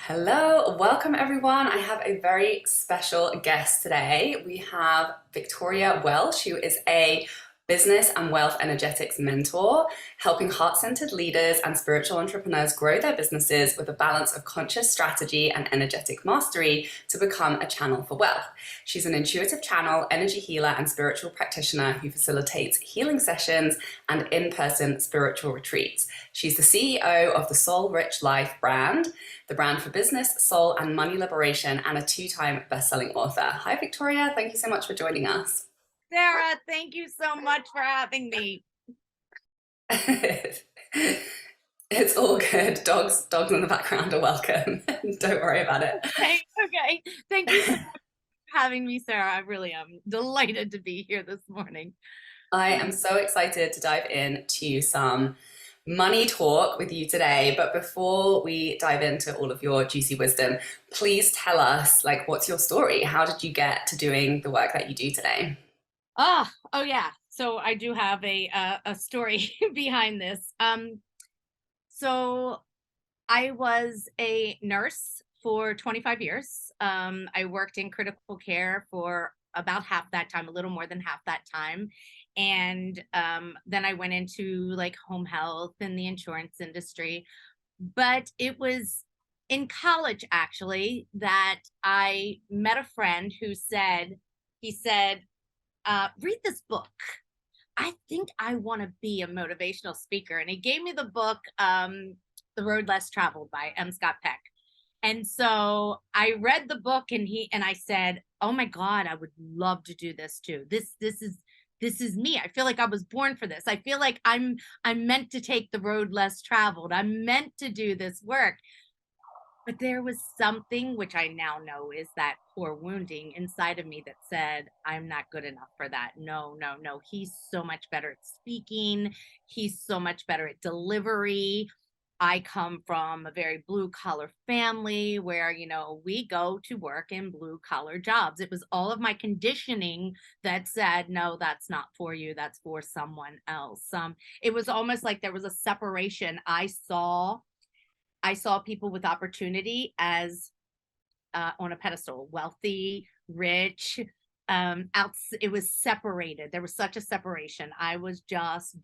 Hello, welcome everyone. I have a very special guest today. We have Victoria Welsh, who is a business and wealth energetics mentor, helping heart-centered leaders and spiritual entrepreneurs grow their businesses with a balance of conscious strategy and energetic mastery to become a channel for wealth. She's an intuitive channel, energy healer, and spiritual practitioner who facilitates healing sessions and in-person spiritual retreats. She's the CEO of the Soul Rich Life brand, the brand for business, soul, and money liberation, and a two-time best-selling author. Hi, Victoria. Thank you so much for joining us. Sarah, thank you so much for having me. It's all good. Dogs in the background are welcome. Don't worry about it. Okay. Thank you so much for having me, Sarah. I really am delighted to be here this morning. I am so excited to dive into some money talk with you today. But before we dive into all of your juicy wisdom, please tell us, what's your story? How did you get to doing the work that you do today? Oh yeah. So I do have a story behind this. So I was a nurse for 25 years. I worked in critical care for about half that time, a little more than half that time. And then I went into home health and the insurance industry. But it was in college actually that I met a friend who said, read this book. I think I want to be a motivational speaker. And he gave me the book, The Road Less Traveled by Scott Peck. And so I read the book and I said, oh my God, I would love to do this too. This is me. I feel like I was born for this. I feel like I'm meant to take the road less traveled. I'm meant to do this work. But there was something which I now know is that core wounding inside of me that said, I'm not good enough for that. No. He's so much better at speaking. He's so much better at delivery. I come from a very blue collar family where, we go to work in blue collar jobs. It was all of my conditioning that said, no, that's not for you. That's for someone else. It was almost like there was a separation. I saw people with opportunity as on a pedestal, wealthy, rich. It was separated. There was such a separation. I was just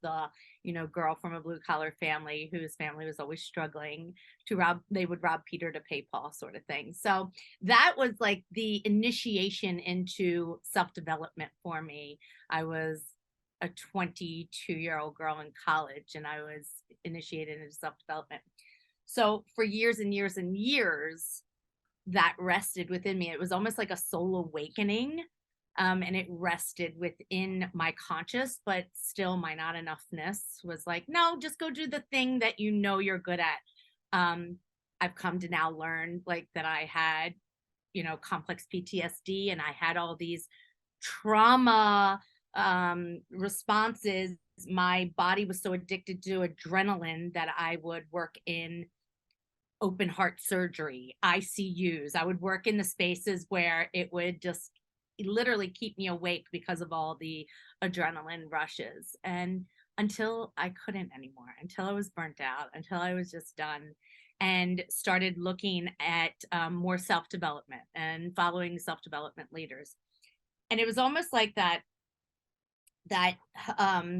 the, girl from a blue collar family whose family was always struggling they would rob Peter to pay Paul sort of thing. So that was like the initiation into self-development for me. I was a 22-year-old girl in college and I was initiated into self-development. So for years and years and years, that rested within me. It was almost like a soul awakening. And it rested within my conscious, but still my not enoughness was like, no, just go do the thing that you're good at. I've come to now learn that I had, complex PTSD and I had all these trauma responses. My body was so addicted to adrenaline that I would work in open heart surgery, ICUs. I would work in the spaces where it would just literally keep me awake because of all the adrenaline rushes. And until I couldn't anymore, until I was burnt out, until I was just done, and started looking at more self-development and following self-development leaders. And it was almost like that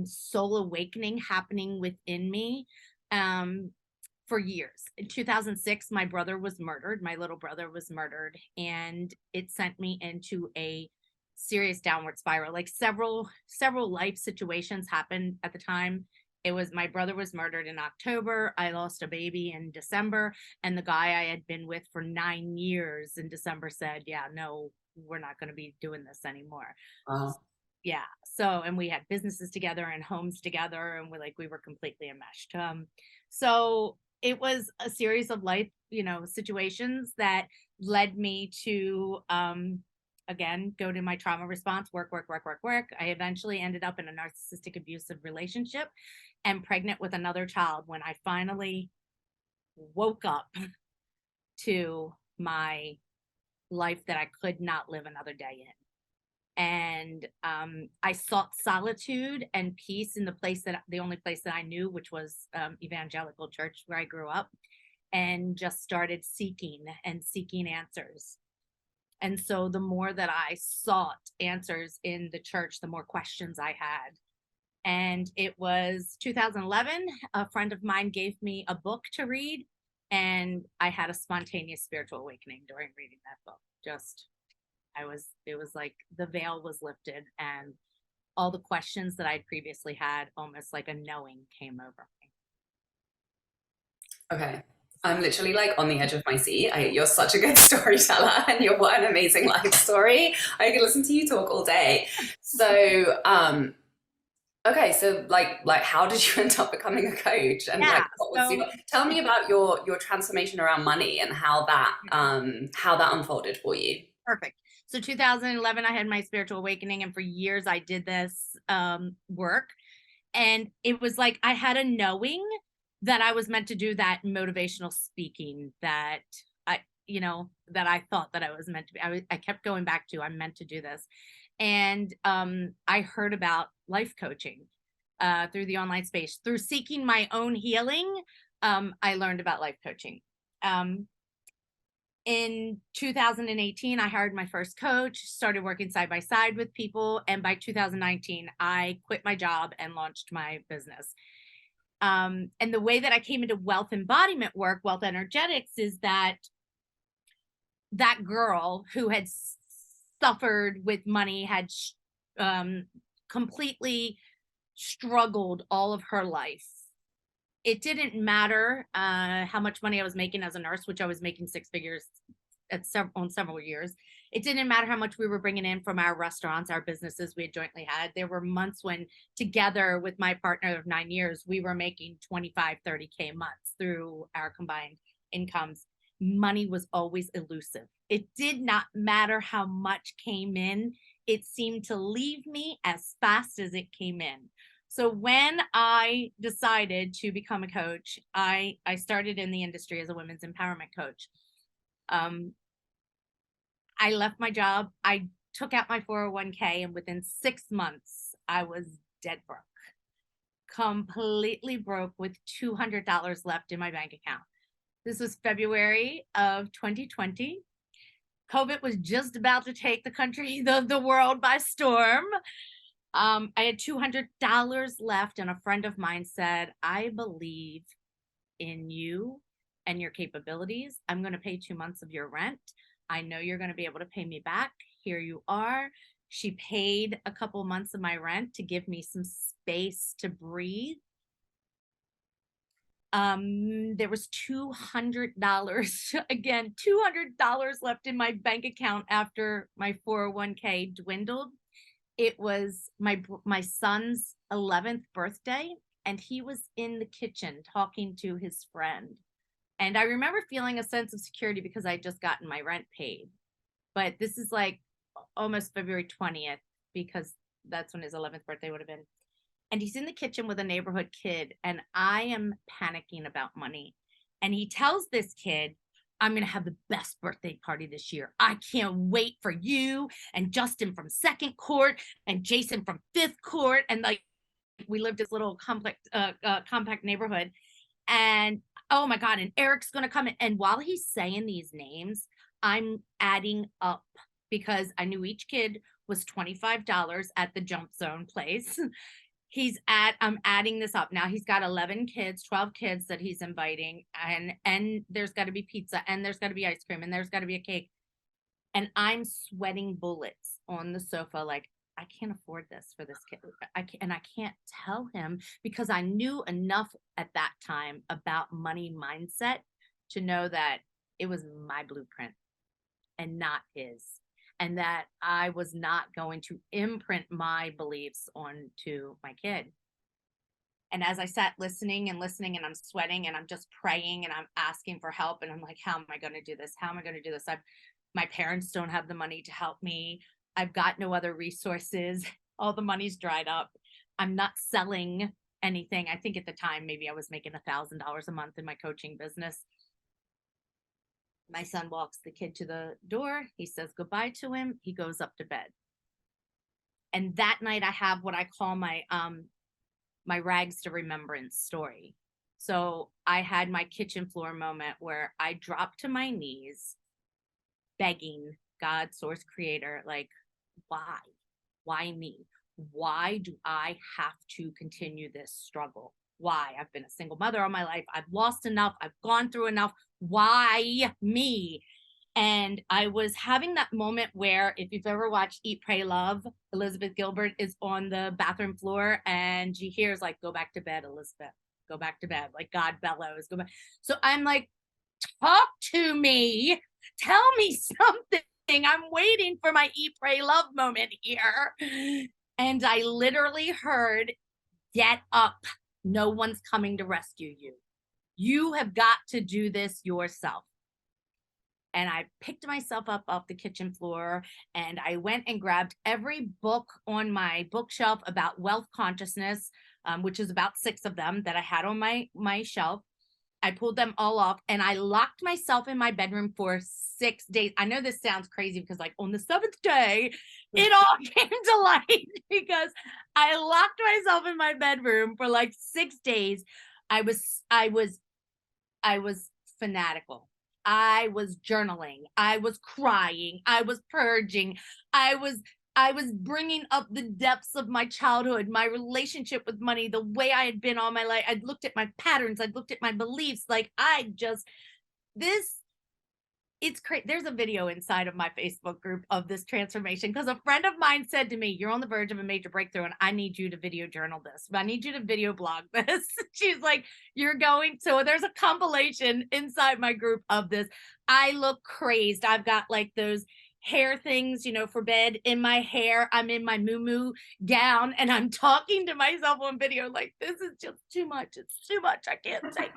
soul awakening happening within me for years. In 2006, my brother was murdered. My little brother was murdered, and it sent me into a serious downward spiral. Several life situations happened at the time. It was my brother was murdered in October. I lost a baby in December, and the guy I had been with for 9 years in December said, yeah, no, we're not going to be doing this anymore. Wow. Yeah. So, and we had businesses together and homes together, and we were completely enmeshed. So it was a series of life, situations that led me to, again, go to my trauma response, work. I eventually ended up in a narcissistic abusive relationship and pregnant with another child when I finally woke up to my life that I could not live another day in. And I sought solitude and peace in the only place that I knew, which was evangelical church where I grew up, and just started seeking answers. And so the more that I sought answers in the church, the more questions I had. And it was 2011, a friend of mine gave me a book to read, and I had a spontaneous spiritual awakening during reading that book. It was like the veil was lifted, and all the questions that I'd previously had, almost like a knowing, came over me. Okay. I'm literally like on the edge of my seat. You're such a good storyteller, and you're what an amazing life story. I could listen to you talk all day. So, okay, so like how did you end up becoming a coach? And Yeah. like tell me about your transformation around money and how that unfolded for you. Perfect. So 2011, I had my spiritual awakening, and for years I did this work. And it was like I had a knowing that I was meant to do that motivational speaking that that I thought that I was meant to be. I kept going back to, I'm meant to do this. And I heard about life coaching through the online space. Through seeking my own healing, I learned about life coaching. In 2018, I hired my first coach, started working side by side with people. And by 2019, I quit my job and launched my business. And the way that I came into wealth embodiment work, wealth energetics, is that girl who had suffered with money, had completely struggled all of her life. It didn't matter how much money I was making as a nurse, which I was making six figures on several years. It didn't matter how much we were bringing in from our restaurants, our businesses we had jointly had. There were months when together with my partner of 9 years, we were making 25, 30K months through our combined incomes. Money was always elusive. It did not matter how much came in. It seemed to leave me as fast as it came in. So when I decided to become a coach, I started in the industry as a women's empowerment coach. I left my job. I took out my 401k, and within 6 months, I was dead broke, completely broke, with $200 left in my bank account. This was February of 2020. COVID was just about to take the country, the world by storm. I had $200 left, and a friend of mine said, I believe in you and your capabilities. I'm going to pay 2 months of your rent. I know you're going to be able to pay me back. Here you are. She paid a couple months of my rent to give me some space to breathe. There was $200, again, $200 left in my bank account after my 401k dwindled. It was my son's 11th birthday, and he was in the kitchen talking to his friend. And I remember feeling a sense of security because I had just gotten my rent paid. But this is like almost February 20th, because that's when his 11th birthday would have been. And he's in the kitchen with a neighborhood kid, and I am panicking about money. And he tells this kid, I'm going to have the best birthday party this year. I can't wait for you and Justin from Second Court and Jason from Fifth Court. And like, we lived in this little compact neighborhood. And oh my God, and Eric's going to come in. And while he's saying these names, I'm adding up, because I knew each kid was $25 at the Jump Zone place. I'm adding this up. Now he's got 11 kids, 12 kids that he's inviting, and there's got to be pizza, and there's got to be ice cream, and there's got to be a cake. And I'm sweating bullets on the sofa, like, I can't afford this for this kid. I can't tell him, because I knew enough at that time about money mindset to know that it was my blueprint and not his, and that I was not going to imprint my beliefs onto my kid. And as I sat listening, and I'm sweating, and I'm just praying, and I'm asking for help, and I'm like, how am I going to do this? How am I going to do this? My parents don't have the money to help me. I've got no other resources. All the money's dried up. I'm not selling anything. I think at the time, maybe I was making $1,000 a month in my coaching business. My son walks the kid to the door. He says goodbye to him. He goes up to bed. And that night I have what I call my my rags to remembrance story. So I had my kitchen floor moment where I dropped to my knees begging God, source, creator, like, why? Why me? Why do I have to continue this struggle? Why? I've been a single mother all my life. I've lost enough. I've gone through enough. Why me? And I was having that moment where, if you've ever watched Eat, Pray, Love, Elizabeth Gilbert is on the bathroom floor and she hears like, go back to bed, Elizabeth, go back to bed. Like God bellows, go back. So I'm like, talk to me, tell me something. I'm waiting for my Eat, Pray, Love moment here. And I literally heard, get up. No one's coming to rescue you. You have got to do this yourself. And I picked myself up off the kitchen floor and I went and grabbed every book on my bookshelf about wealth consciousness, which is about 6 of them that I had on my shelf. I pulled them all off and I locked myself in my bedroom for 6 days. I know this sounds crazy because like on the 7th day, it all came to light because I locked myself in my bedroom for like 6 days. I was fanatical. I was journaling. I was crying. I was purging. I was bringing up the depths of my childhood, my relationship with money, the way I had been all my life. I'd looked at my patterns. I'd looked at my beliefs. Like it's crazy. There's a video inside of my Facebook group of this transformation because a friend of mine said to me, you're on the verge of a major breakthrough and I need you to video journal this. I need you to video blog this. She's like, so there's a compilation inside my group of this. I look crazed. I've got like those hair things, for bed in my hair. I'm in my muumuu gown and I'm talking to myself on video like, this is just too much. It's too much. I can't take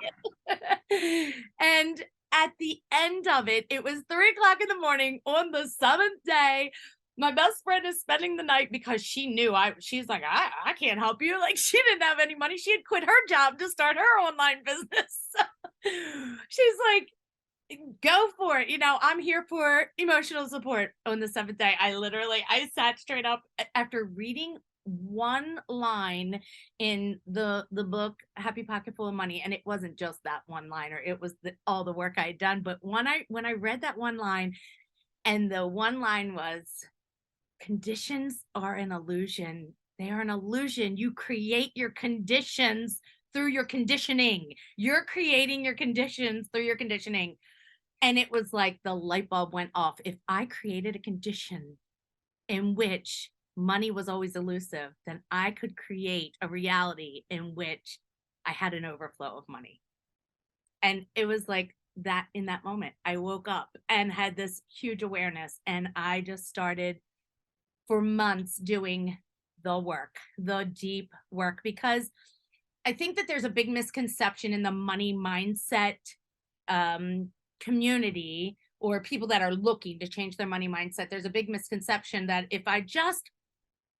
it. And at the end of it, it was 3:00 in the morning on the 7th day. My best friend is spending the night because she knew she's like, I can't help you. Like she didn't have any money. She had quit her job to start her online business. She's like, go for it. I'm here for emotional support. On the 7th day, I sat straight up after reading one line in the book Happy Pocket Full of Money, and it wasn't just that one liner, it was all the work I had done. But when I read that one line, and the one line was, conditions are an illusion. They are an illusion. You create your conditions through your conditioning. You're creating your conditions through your conditioning. And it was like the light bulb went off. If I created a condition in which money was always elusive, then I could create a reality in which I had an overflow of money. And it was like that. In that moment, I woke up and had this huge awareness, and I just started for months doing the work, the deep work, because I think that there's a big misconception in the money mindset community, or people that are looking to change their money mindset. There's a big misconception that if I just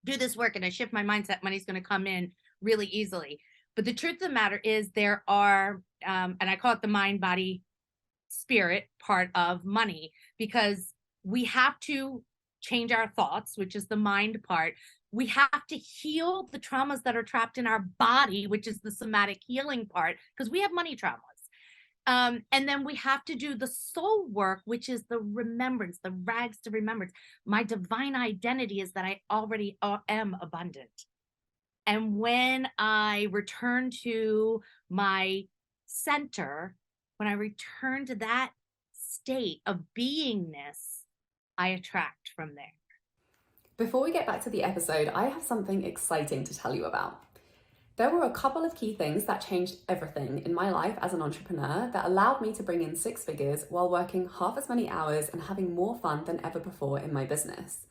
do this work and I shift my mindset, money's going to come in really easily. But the truth of the matter is there are, and I call it the mind, body, spirit part of money, because we have to change our thoughts, which is the mind part. We have to heal the traumas that are trapped in our body, which is the somatic healing part, because we have money traumas. And then we have to do the soul work, which is the remembrance, the rags to remembrance. My divine identity is that I already am abundant. And when I return to my center, when I return to that state of beingness, I attract from there. Before we get back to the episode, I have something exciting to tell you about. There were a couple of key things that changed everything in my life as an entrepreneur that allowed me to bring in 6 figures while working half as many hours and having more fun than ever before in my business.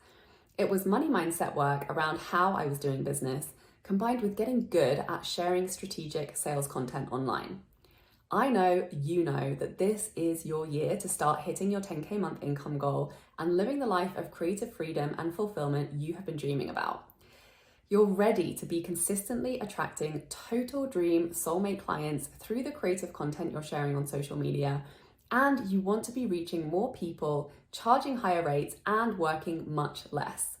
It was money mindset work around how I was doing business, combined with getting good at sharing strategic sales content online. I know you know that this is your year to start hitting your 10K month income goal and living the life of creative freedom and fulfillment you have been dreaming about. You're ready to be consistently attracting total dream soulmate clients through the creative content you're sharing on social media, and you want to be reaching more people, charging higher rates, and working much less.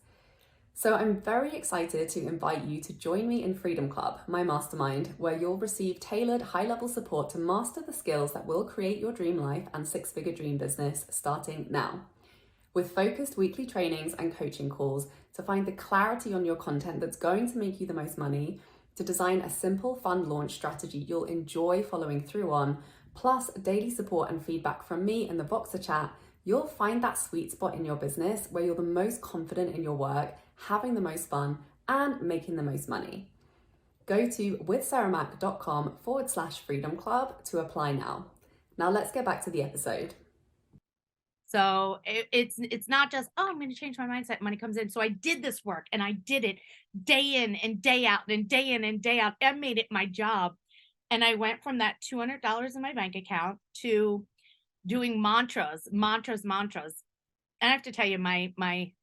So I'm very excited to invite you to join me in Freedom Club, my mastermind, where you'll receive tailored high-level support to master the skills that will create your dream life and six-figure dream business starting now. With focused weekly trainings and coaching calls to find the clarity on your content that's going to make you the most money, to design a simple, fun launch strategy you'll enjoy following through on, plus daily support and feedback from me in the Voxer chat, you'll find that sweet spot in your business where you're the most confident in your work, having the most fun, and making the most money. Go to withsarahmac.com/freedom club to apply now. Now let's get back to the episode. So it's not just, oh, I'm going to change my mindset. Money comes in. So I did this work and I did it day in and day out and day in and day out. I made it my job. And I went from that $200 in my bank account to doing mantras. And I have to tell you, my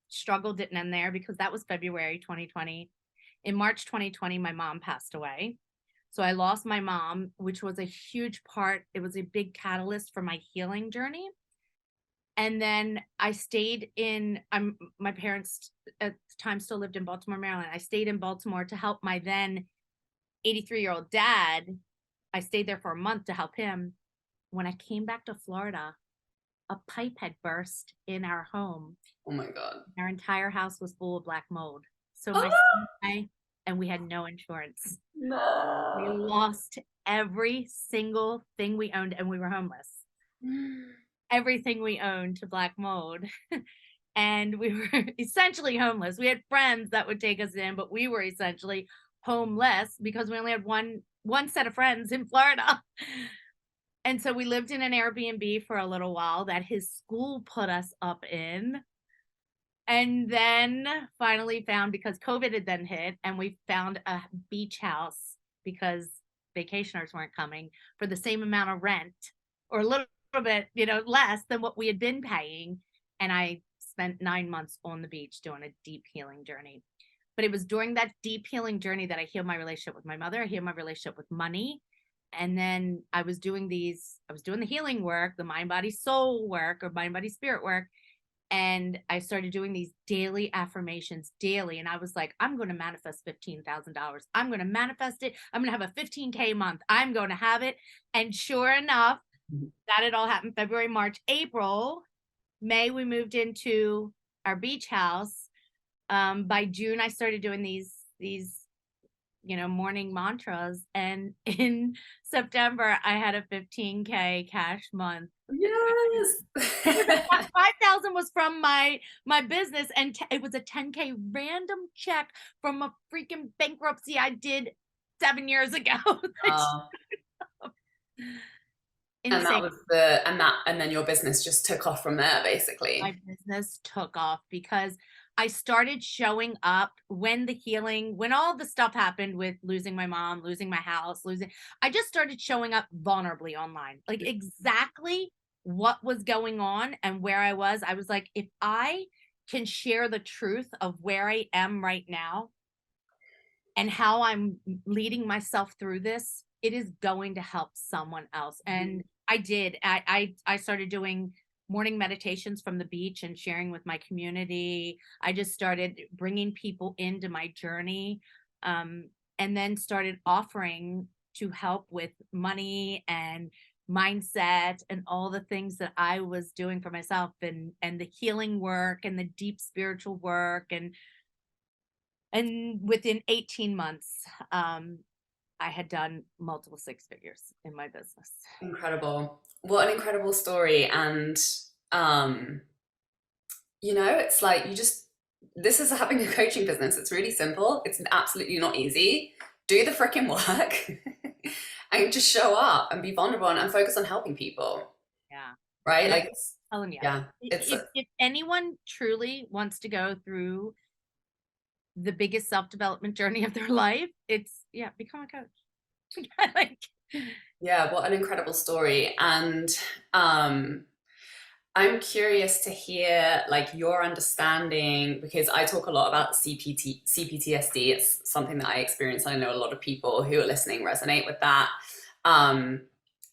struggle didn't end there, because that was February 2020. In March 2020, my mom passed away. So I lost my mom, which was a huge part. It was a big catalyst for my healing journey. And then I stayed in, my parents at the time still lived in Baltimore, Maryland. I stayed in Baltimore to help my then 83-year-old dad. I stayed there for a month to help him. When I came back to Florida, a pipe had burst in our home. Oh my God. Our entire house was full of black mold. So Oh! my son and I, and we had no insurance. No. We lost every single thing we owned, and we were homeless. Everything we owned to black mold. And we were essentially homeless. We had friends that would take us in, but we were essentially homeless because we only had one set of friends in Florida. And so we lived in an Airbnb for a little while that his school put us up in. And then finally found, because COVID had then hit, and we found a beach house because vacationers weren't coming, for the same amount of rent, or a little bit, less than what we had been paying. And I spent 9 months on the beach doing a deep healing journey. But it was during that deep healing journey that I healed my relationship with my mother. I healed my relationship with money. And then I was doing the healing work, the mind, body, soul work, or mind, body, spirit work. And I started doing these daily affirmations daily. And I was like, I'm going to manifest $15,000. I'm going to manifest it. I'm going to have a 15K month. I'm going to have it. And sure enough, that had all happened February, March, April. May, we moved into our beach house. By June, I started doing these morning mantras. And in September, I had a 15K cash month. Yes. 5,000 was from my business, and it was a 10K random check from a freaking bankruptcy I did 7 years ago. And that was and then your business just took off from there, basically. My business took off because I started showing up when all the stuff happened with losing my mom, losing my house, I just started showing up vulnerably online, like exactly what was going on and where I was. I was like, if I can share the truth of where I am right now and how I'm leading myself through this, it is going to help someone else. And I did. I started doing morning meditations from the beach and sharing with my community. I just started bringing people into my journey, and then started offering to help with money and mindset and all the things that I was doing for myself, and the healing work and the deep spiritual work. And within 18 months, I had done multiple six figures in my business. Incredible. What an incredible story. And, it's like this is having a coaching business. It's really simple. It's absolutely not easy. Do the freaking work and just show up and be vulnerable and focus on helping people. Yeah. Right? And telling you, yeah. If anyone truly wants to go through the biggest self-development journey of their life, become a coach. Yeah, what an incredible story. And I'm curious to hear your understanding, because I talk a lot about CPTSD. It's something that I experience. I know a lot of people who are listening resonate with that. And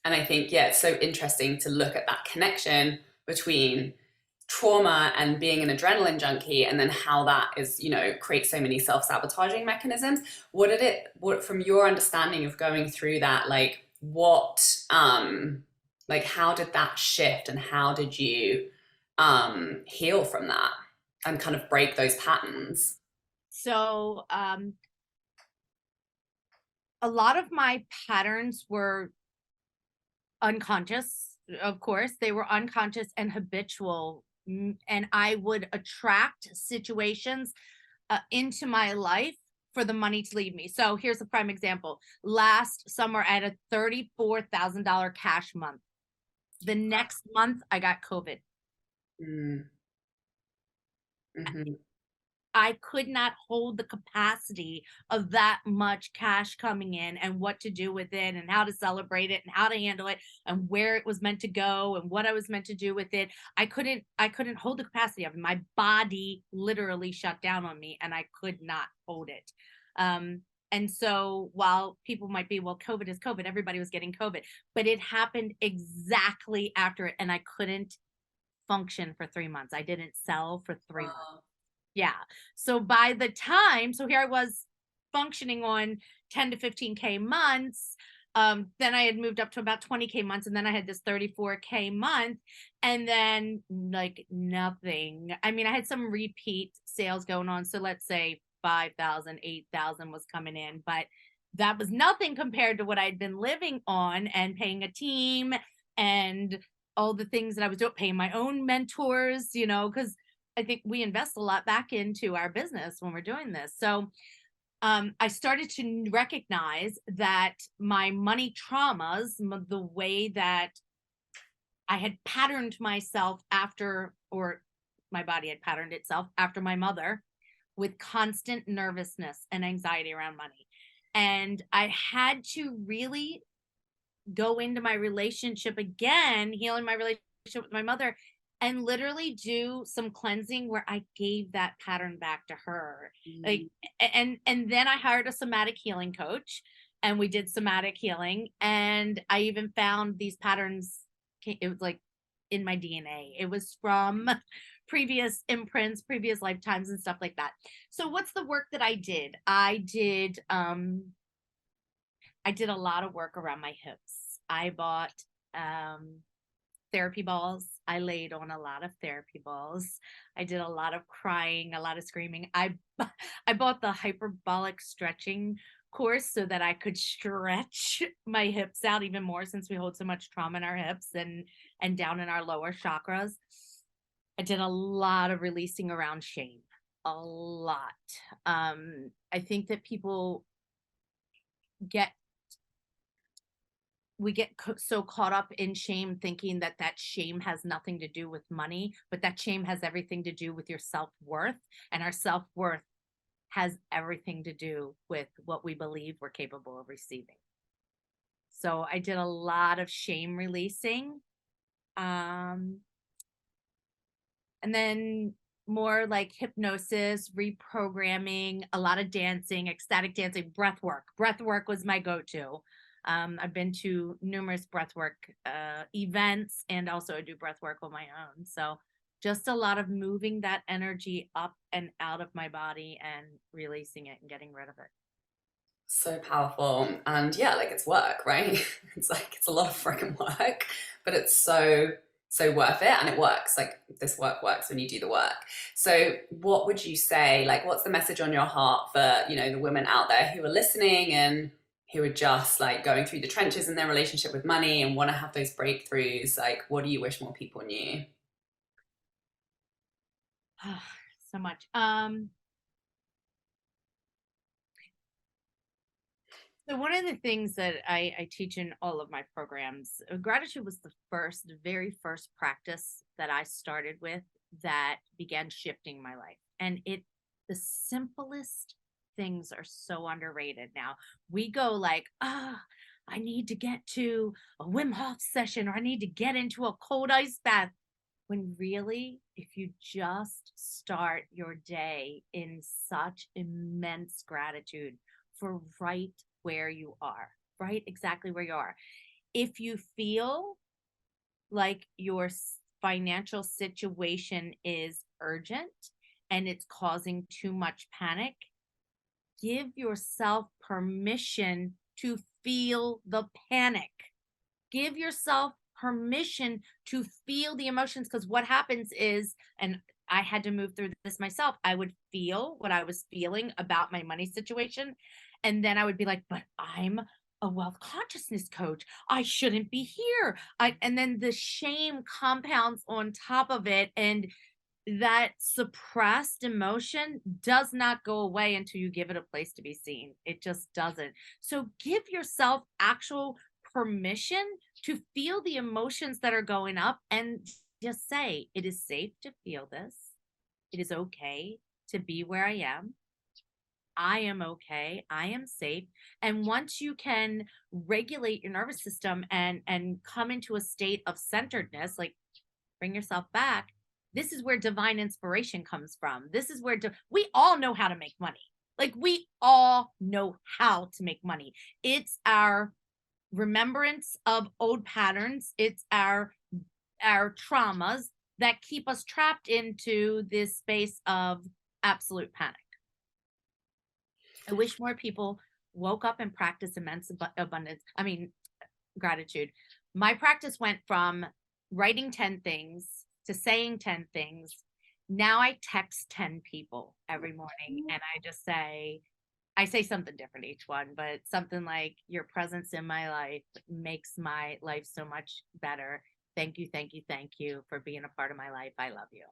I think, it's so interesting to look at that connection between trauma and being an adrenaline junkie, and then how that is, creates so many self-sabotaging mechanisms. What from your understanding of going through that, how did that shift, and how did you heal from that and kind of break those patterns? So a lot of my patterns were unconscious. Of course, they were unconscious and habitual. And I would attract situations into my life for the money to leave me. So here's a prime example. Last summer, I had a $34,000 cash month. The next month, I got COVID. Mm. Mm-hmm. I could not hold the capacity of that much cash coming in, and what to do with it, and how to celebrate it, and how to handle it, and where it was meant to go, and what I was meant to do with it. I couldn't hold the capacity of it. My body literally shut down on me, and I could not hold it. And so while people might be, well, COVID is COVID, everybody was getting COVID, but it happened exactly after it, and I couldn't function for 3 months. I didn't sell for 3 months. Yeah. So by the time, so here I was functioning on 10 to 15K months. Then I had moved up to about 20K months, and then I had this 34K month, and then like nothing. I mean, I had some repeat sales going on. So let's say 5,000, 8,000 was coming in, but that was nothing compared to what I'd been living on and paying a team and all the things that I was doing, paying my own mentors, because I think we invest a lot back into our business when we're doing this. So I started to recognize that my money traumas, the way that I had patterned myself after, or my body had patterned itself after my mother, with constant nervousness and anxiety around money. And I had to really go into my relationship again, healing my relationship with my mother, and literally do some cleansing where I gave that pattern back to her. Like, and then I hired a somatic healing coach, and we did somatic healing. And I even found these patterns, it was like in my DNA. It was from previous imprints, previous lifetimes, and stuff like that. So what's the work that I did? I did a lot of work around my hips. I bought therapy balls. I laid on a lot of therapy balls. I did a lot of crying, a lot of screaming. I bought the hyperbolic stretching course so that I could stretch my hips out even more, since we hold so much trauma in our hips and down in our lower chakras. I did a lot of releasing around shame. A lot. I think that people we get so caught up in shame, thinking that shame has nothing to do with money, but that shame has everything to do with your self-worth, and our self-worth has everything to do with what we believe we're capable of receiving. So I did a lot of shame releasing, and then more like hypnosis, reprogramming, a lot of dancing, ecstatic dancing, breath work. Breath work was my go-to. I've been to numerous breathwork events, and also I do breathwork on my own. So just a lot of moving that energy up and out of my body and releasing it and getting rid of it. So powerful. And yeah, like it's work, right? It's a lot of freaking work, but it's so worth it, and it works. Like this work works when you do the work. So what would you say, like what's the message on your heart for, the women out there who are listening and who are just like going through the trenches in their relationship with money and want to have those breakthroughs? Like what do you wish more people knew? So much. So one of the things that I teach in all of my programs, gratitude was the very first practice that I started with that began shifting my life. And the simplest things are so underrated now. We go like, I need to get to a Wim Hof session, or I need to get into a cold ice bath. When really, if you just start your day in such immense gratitude for right where you are, right exactly where you are. If you feel like you're financial situation is urgent and it's causing too much panic, give yourself permission to feel the panic. Give yourself permission to feel the emotions, because what happens is, and I had to move through this myself, I would feel what I was feeling about my money situation. And then I would be like, but I'm a wealth consciousness coach. I shouldn't be here. And then the shame compounds on top of it. And that suppressed emotion does not go away until you give it a place to be seen. It just doesn't. So give yourself actual permission to feel the emotions that are going up, and just say, it is safe to feel this. It is okay to be where I am. I am okay. I am safe. And once you can regulate your nervous system and come into a state of centeredness, like bring yourself back, this is where divine inspiration comes from. This is where we all know how to make money. Like, we all know how to make money. It's our remembrance of old patterns. It's our traumas that keep us trapped into this space of absolute panic. I wish more people woke up and practiced immense gratitude. My practice went from writing 10 things to saying 10 things. Now I text 10 people every morning, and I say something different each one, but something like, your presence in my life makes my life so much better. Thank you, thank you, thank you for being a part of my life. I love you.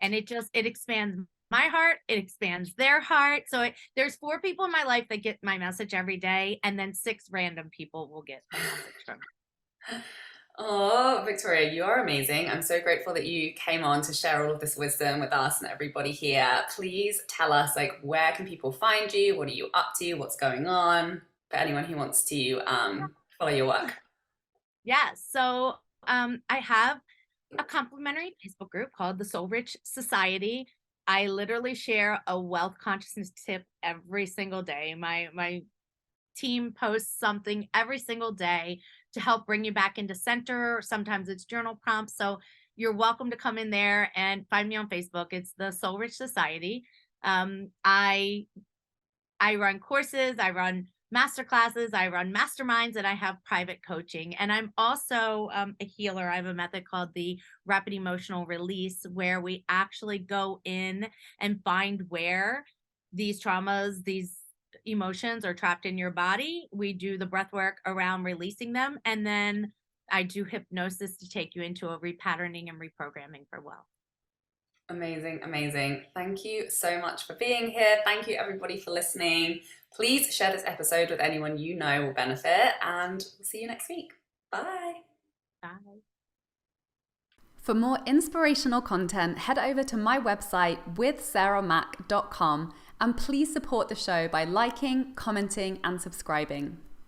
And it expands my heart. It expands their heart. So there's 4 people in my life that get my message every day, and then 6 random people will get a message from me. Oh, Victoria, you are amazing. I'm so grateful that you came on to share all of this wisdom with us and everybody here. Please tell us, like, where can people find you? What are you up to? What's going on? For anyone who wants to follow your work. Yeah, so I have a complimentary Facebook group called the Soul Rich Society. I literally share a wealth consciousness tip every single day. My team posts something every single day to help bring you back into center. Sometimes it's journal prompts. So you're welcome to come in there and find me on Facebook. It's the Soul Rich Society. I run courses, I run masterclasses, I run masterminds, and I have private coaching. And I'm also a healer. I have a method called the Rapid Emotional Release, where we actually go in and find where these traumas, these emotions are trapped in your body. We do the breath work around releasing them, and then I do hypnosis to take you into a repatterning and reprogramming for wealth. Amazing, amazing. Thank you so much for being here. Thank you, everybody, for listening. Please share this episode with anyone you know will benefit, and we'll see you next week. Bye. Bye. For more inspirational content, head over to my website withsarahmac.com, and please support the show by liking, commenting, and subscribing.